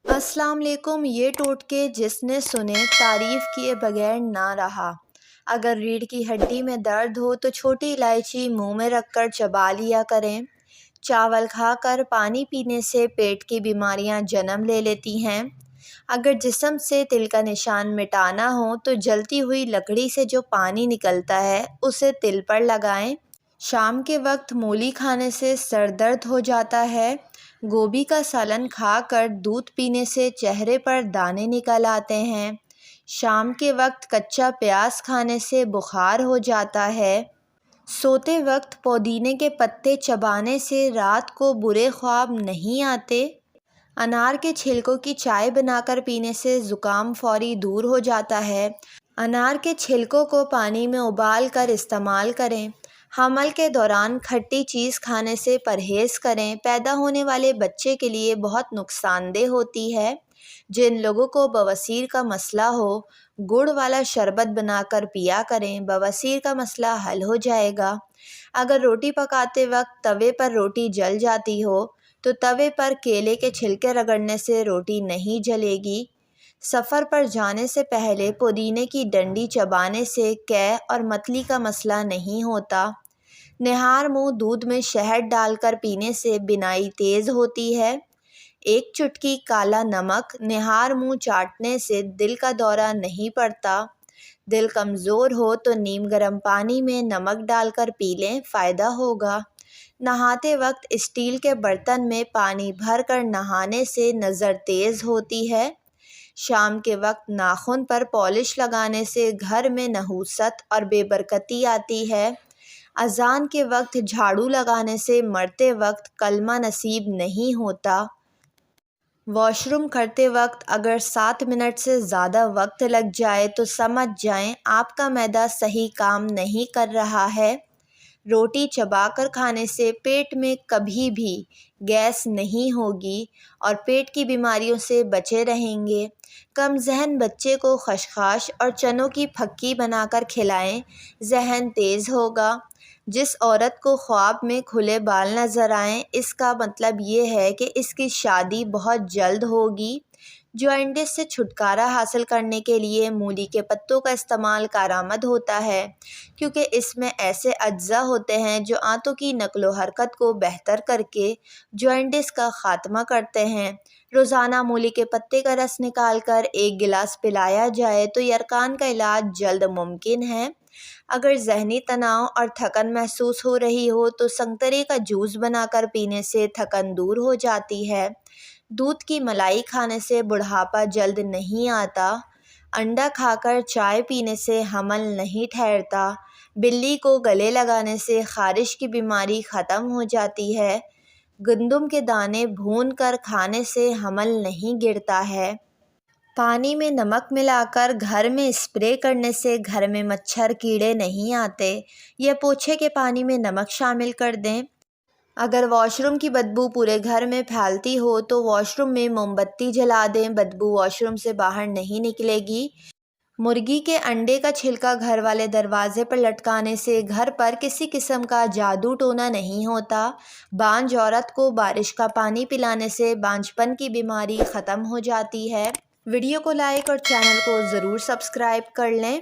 अस्सलाम वालेकुम। ये टोटके जिसने सुने तारीफ़ किए बगैर ना रहा। अगर रीढ़ की हड्डी में दर्द हो तो छोटी इलायची मुंह में रखकर चबा लिया करें। चावल खाकर पानी पीने से पेट की बीमारियां जन्म ले लेती हैं। अगर जिस्म से तिल का निशान मिटाना हो तो जलती हुई लकड़ी से जो पानी निकलता है उसे तिल पर लगाएं। शाम के वक्त मूली खाने से सर दर्द हो जाता है। गोभी का सालन खाकर दूध पीने से चेहरे पर दाने निकल आते हैं। शाम के वक्त कच्चा प्याज खाने से बुखार हो जाता है। सोते वक्त पुदीने के पत्ते चबाने से रात को बुरे ख्वाब नहीं आते। अनार के छिलकों की चाय बनाकर पीने से ज़ुकाम फौरी दूर हो जाता है। अनार के छिलकों को पानी में उबाल कर इस्तेमाल करें। हमल के दौरान खट्टी चीज़ खाने से परहेज़ करें। पैदा होने वाले बच्चे के लिए बहुत नुकसानदेह होती है। जिन लोगों को बवासीर का मसला हो, गुड़ वाला शरबत बनाकर पिया करें, बवासीर का मसला हल हो जाएगा। अगर रोटी पकाते वक्त तवे पर रोटी जल जाती हो तो तवे पर केले के छिलके रगड़ने से रोटी नहीं जलेगी। सफ़र पर जाने से पहले पुदीने की डंडी चबाने से कै और मतली का मसला नहीं होता। निहार मुंह दूध में शहद डालकर पीने से बिनाई तेज़ होती है। एक चुटकी काला नमक निहार मुंह चाटने से दिल का दौरा नहीं पड़ता। दिल कमज़ोर हो तो नीम गर्म पानी में नमक डालकर पी लें, फ़ायदा होगा। नहाते वक्त स्टील के बर्तन में पानी भर कर नहाने से नज़र तेज़ होती है। शाम के वक्त नाखून पर पॉलिश लगाने से घर में नहूसत और बेबरकती आती है। अज़ान के वक्त झाड़ू लगाने से मरते वक्त कलमा नसीब नहीं होता। वॉशरूम करते वक्त अगर 7 मिनट से ज़्यादा वक्त लग जाए तो समझ जाएं आपका मैदा सही काम नहीं कर रहा है। रोटी चबाकर खाने से पेट में कभी भी गैस नहीं होगी और पेट की बीमारियों से बचे रहेंगे। कम जहन बच्चे को खशखाश और चनों की फक्की बनाकर खिलाएं, जहन तेज़ होगा। जिस औरत को ख्वाब में खुले बाल नज़र आएं, इसका मतलब ये है कि इसकी शादी बहुत जल्द होगी। जॉन्डिस से छुटकारा हासिल करने के लिए मूली के पत्तों का इस्तेमाल कारआमद होता है, क्योंकि इसमें ऐसे अज्जा होते हैं जो आंतों की नक्लो हरकत को बेहतर करके जॉन्डिस का ख़ात्मा करते हैं। रोज़ाना मूली के पत्ते का रस निकालकर 1 गिलास पिलाया जाए तो यरकान का इलाज जल्द मुमकिन है। अगर ज़हनी तनाव और थकन महसूस हो रही हो तो संतरे का जूस बनाकर पीने से थकन दूर हो जाती है। दूध की मलाई खाने से बुढ़ापा जल्द नहीं आता। अंडा खाकर चाय पीने से हमल नहीं ठहरता। बिल्ली को गले लगाने से ख़ारिश की बीमारी ख़त्म हो जाती है। गंदम के दाने भून कर खाने से हमल नहीं गिरता है। पानी में नमक मिलाकर घर में स्प्रे करने से घर में मच्छर कीड़े नहीं आते। या पोछे के पानी में नमक शामिल कर दें। अगर वॉशरूम की बदबू पूरे घर में फैलती हो तो वॉशरूम में मोमबत्ती जला दें, बदबू वॉशरूम से बाहर नहीं निकलेगी। मुर्गी के अंडे का छिलका घर वाले दरवाजे पर लटकाने से घर पर किसी किस्म का जादू टोना नहीं होता। बांझ औरत को बारिश का पानी पिलाने से बांझपन की बीमारी ख़त्म हो जाती है। वीडियो को लाइक और चैनल को ज़रूर सब्सक्राइब कर लें।